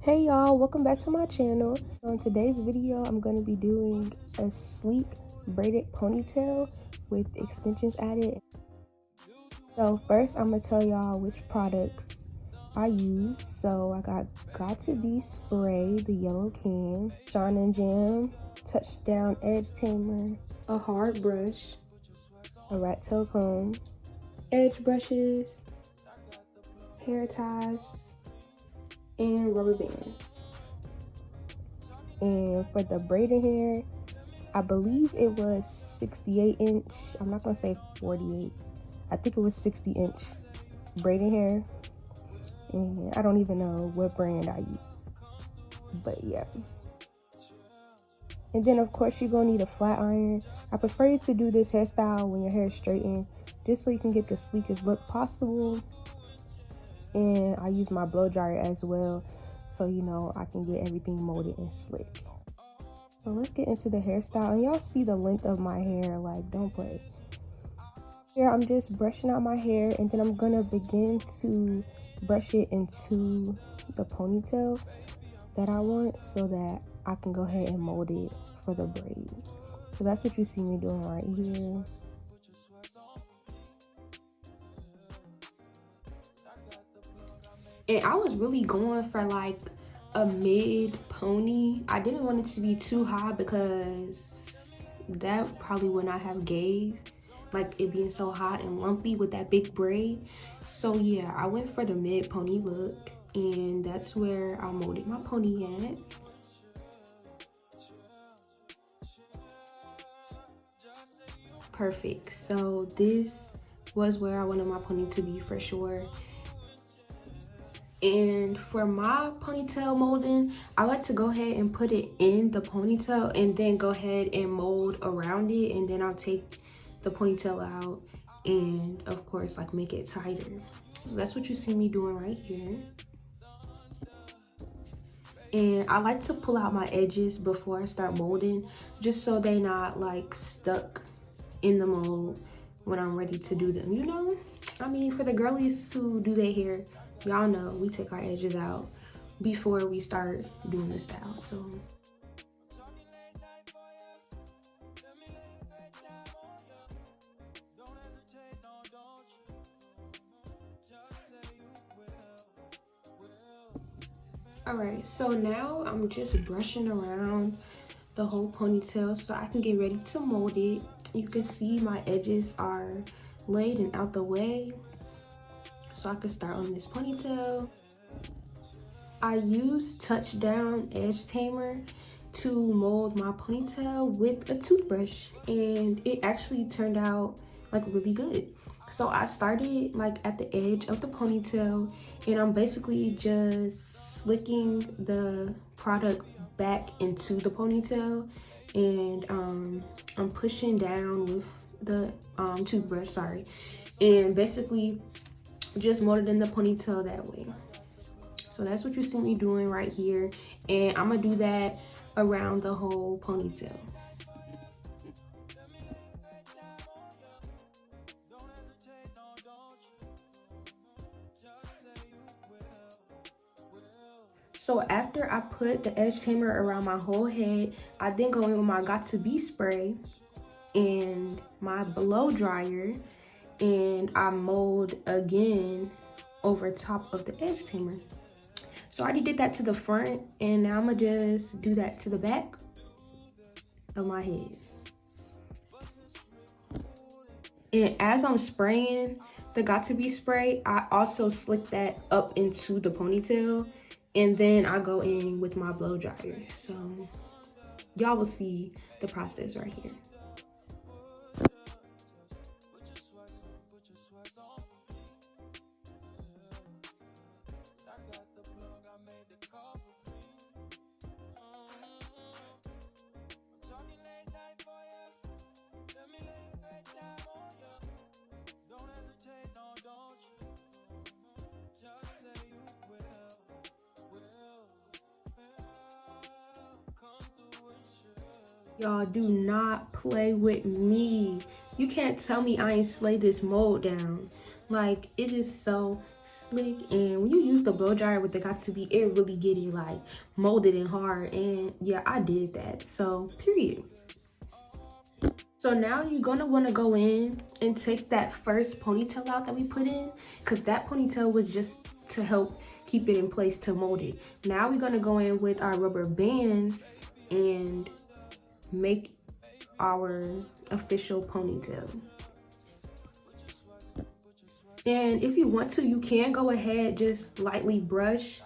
Hey y'all, welcome back to my channel. So in today's video, I'm going to be doing a sleek braided ponytail with extensions added. So first, I'm going to tell y'all which products I use. So I got to be spray, the yellow can, Shine and Jam, touchdown edge tamer, a hard brush, a rat tail comb, edge brushes, hair ties, and rubber bands. And for the braided hair, I believe it was 68 inch. I'm not gonna say 48. I think it was 60-inch braided hair. And I don't even know what brand I use. But yeah. And then of course you're gonna need a flat iron. I prefer you to do this hairstyle when your hair is straightened, just so you can get the sleekest look possible. And I use my blow dryer as well, so you know I can get everything molded and slick. So let's get into the hairstyle, and y'all see the length of my hair, like don't play. Here I'm just brushing out my hair, and then I'm gonna begin to brush it into the ponytail that I want, so that I can go ahead and mold it for the braid. So that's what you see me doing right here. And I was really going for like a mid pony. I didn't want it to be too high because that probably would not have gave, like it being so hot and lumpy with that big braid. So yeah, I went for the mid pony look, and that's where I molded my pony at. Perfect. So this was where I wanted my pony to be for sure. And for my ponytail molding, I like to go ahead and put it in the ponytail and then go ahead and mold around it, and then I'll take the ponytail out and of course like make it tighter. So that's what you see me doing right here. And I like to pull out my edges before I start molding, just so they're not like stuck in the mold when I'm ready to do them, you know? I mean, for the girlies who do their hair, y'all know we take our edges out before we start doing the style. So all right, so now I'm just brushing around the whole ponytail so I can get ready to mold it. You can see my edges are laid and out the way, so I can start on this ponytail. I use touchdown edge tamer to mold my ponytail with a toothbrush, and it actually turned out like really good. So I started like at the edge of the ponytail, and I'm basically just slicking the product back into the ponytail, and I'm pushing down with the toothbrush, sorry, and basically just molded in the ponytail that way. So that's what you see me doing right here, and I'm gonna do that around the whole ponytail. So after I put the edge tamer around my whole head, I then go in with my Got To Be spray and my blow dryer, and I mold again over top of the edge tamer. So I already did that to the front, and now I'm gonna just do that to the back of my head. And as I'm spraying the Got To Be spray, I also slick that up into the ponytail, and then I go in with my blow dryer. So y'all will see the process right here. Y'all do not play with me. You can't tell me I ain't slayed this mold down. Like, it is so slick, and when you use the blow dryer with the got to be, it really get it like molded and hard. And yeah, I did that. So period. So now you're gonna want to go in and take that first ponytail out that we put in, because that ponytail was just to help keep it in place to mold it. Now we're gonna go in with our rubber bands and make our official ponytail. And if you want to, you can go ahead, just lightly brush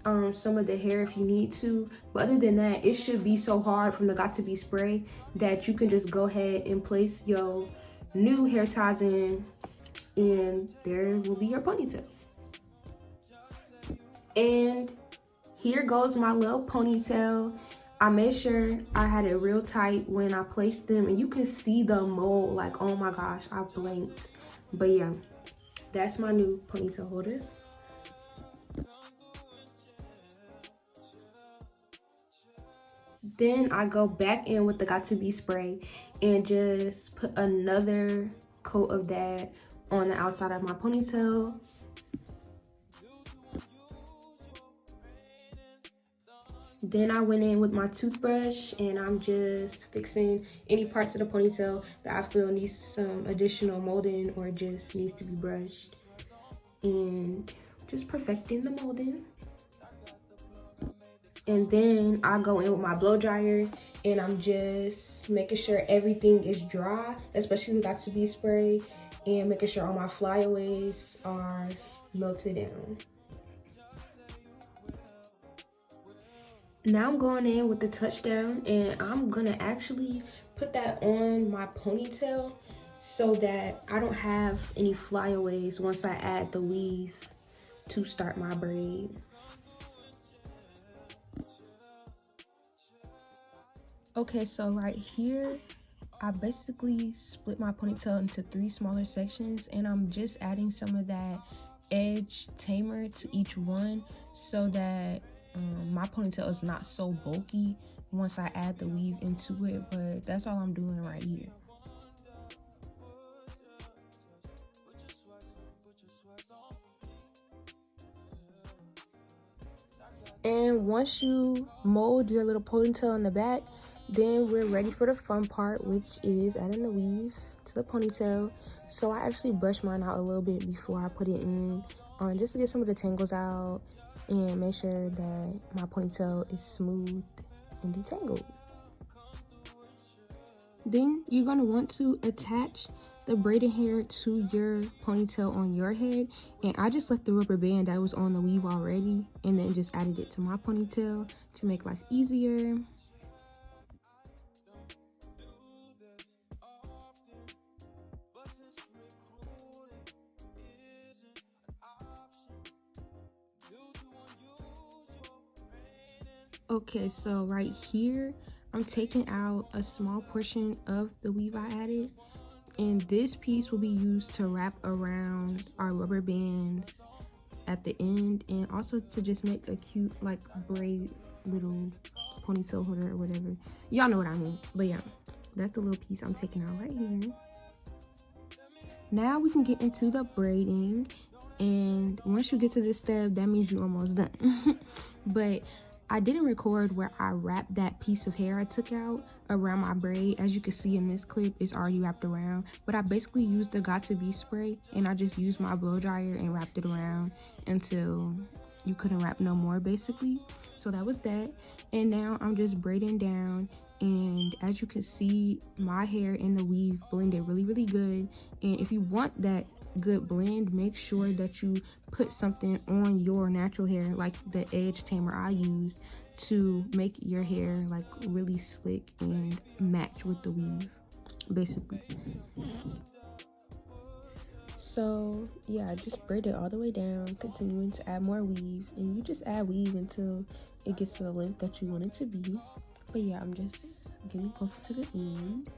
some of the hair if you need to. But other than that, it should be so hard from the got to be spray that you can just go ahead and place your new hair ties in, and there will be your ponytail. And here goes my little ponytail. I made sure I had it real tight when I placed them, and you can see the mold. Like, oh my gosh, I blinked. But yeah, that's my new ponytail holders. Then I go back in with the got to be spray and just put another coat of that on the outside of my ponytail. Then I went in with my toothbrush and I'm just fixing any parts of the ponytail that I feel needs some additional molding or just needs to be brushed, and just perfecting the molding. And then I go in with my blow dryer and I'm just making sure everything is dry, especially the got to be spray, and making sure all my flyaways are melted down. Now I'm going in with the touchdown, and I'm gonna actually put that on my ponytail so that I don't have any flyaways once I add the weave to start my braid. Okay, so right here, I basically split my ponytail into 3 smaller sections, and I'm just adding some of that edge tamer to each one so that my ponytail is not so bulky once I add the weave into it. But that's all I'm doing right here. And once you mold your little ponytail in the back, then we're ready for the fun part, which is adding the weave to the ponytail. So I actually brushed mine out a little bit before I put it in, just to get some of the tangles out and make sure that my ponytail is smooth and detangled. Then you're gonna want to attach the braided hair to your ponytail on your head, and I just left the rubber band that was on the weave already and then just added it to my ponytail to make life easier. Okay, so right here I'm taking out a small portion of the weave I added, and this piece will be used to wrap around our rubber bands at the end, and also to just make a cute like braid little ponytail holder or whatever. Y'all know what I mean. But yeah, that's the little piece I'm taking out right here. Now we can get into the braiding, and once you get to this step, that means you're almost done. But I didn't record where I wrapped that piece of hair I took out around my braid. As you can see in this clip, it's already wrapped around, but I basically used the got to be spray and I just used my blow dryer and wrapped it around until you couldn't wrap no more, basically. So that was that. And now I'm just braiding down, and as you can see, my hair and the weave blended really, really good. And if you want that good blend, make sure that you put something on your natural hair, like the edge tamer I used, to make your hair like really slick and match with the weave, basically. So yeah, I just braid it all the way down, continuing to add more weave, and you just add weave until it gets to the length that you want it to be. But yeah, I'm just getting closer to the end.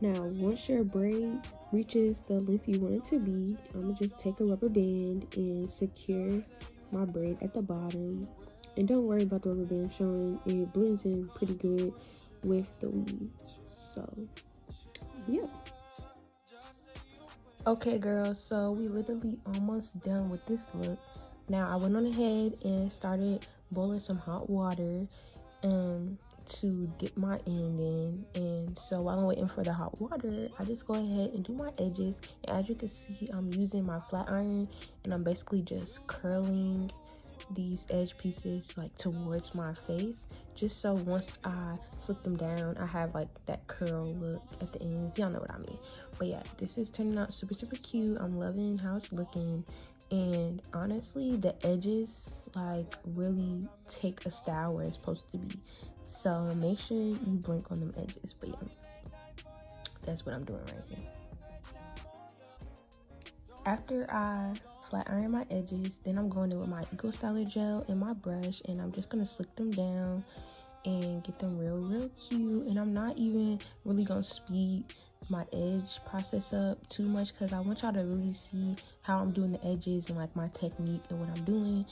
Now, once your braid reaches the length you want it to be, I'm gonna just take a rubber band and secure my braid at the bottom. And don't worry about the rubber band showing, it blends in pretty good with the weave. So, yeah. Okay, girls, so we literally almost done with this look. Now, I went on ahead and started boiling some hot water to dip my end in. And so while I'm waiting for the hot water, I just go ahead and do my edges. And as you can see, I'm using my flat iron and I'm basically just curling these edge pieces like towards my face, just so once I slip them down, I have like that curl look at the ends. Y'all know what I mean. But yeah, this is turning out super cute. I'm loving how it's looking, and honestly the edges like really take a style where it's supposed to be, so make sure you blink on them edges. But yeah, that's what I'm doing right here. After I flat iron my edges, then I'm going in with my Eco Styler gel and my brush, and I'm just gonna slick them down and get them real cute. And I'm not even really gonna speed my edge process up too much because I want y'all to really see how I'm doing the edges and like my technique and what I'm doing.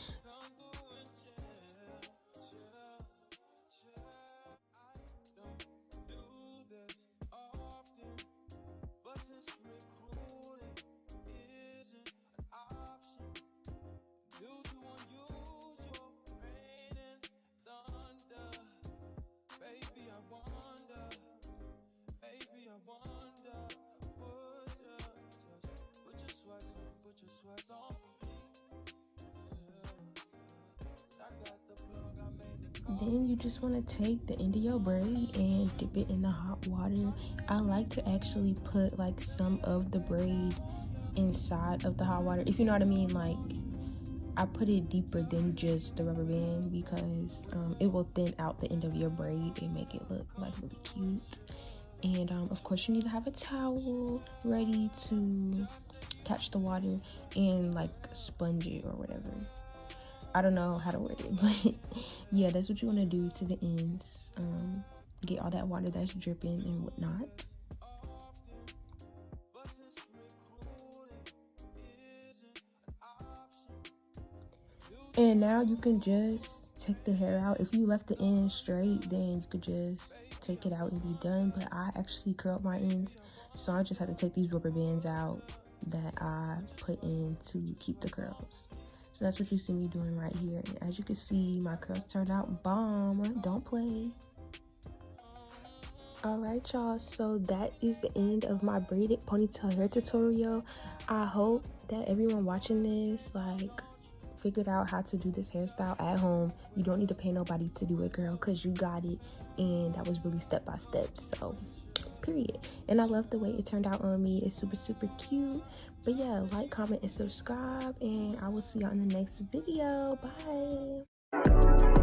Then you just want to take the end of your braid and dip it in the hot water. I like to actually put like some of the braid inside of the hot water, if you know what I mean. Like, I put it deeper than just the rubber band because it will thin out the end of your braid and make it look like really cute. And of course you need to have a towel ready to catch the water and like sponge it or whatever. I don't know how to word it, but yeah, that's what you want to do to the ends. Get all that water that's dripping and whatnot. And now you can just take the hair out. If you left the ends straight, then you could just take it out and be done. But I actually curled my ends, so I just had to take these rubber bands out that I put in to keep the curls. So that's what you see me doing right here. And as you can see, my curls turned out bomb. Don't play. Alright y'all, so that is the end of my braided ponytail hair tutorial. I hope that everyone watching this like figured out how to do this hairstyle at home. You don't need to pay nobody to do it, girl, because you got it. And that was really step by step, so period. And I love the way it turned out on me. It's super cute. But yeah, like, comment, and subscribe, and I will see y'all in the next video. Bye.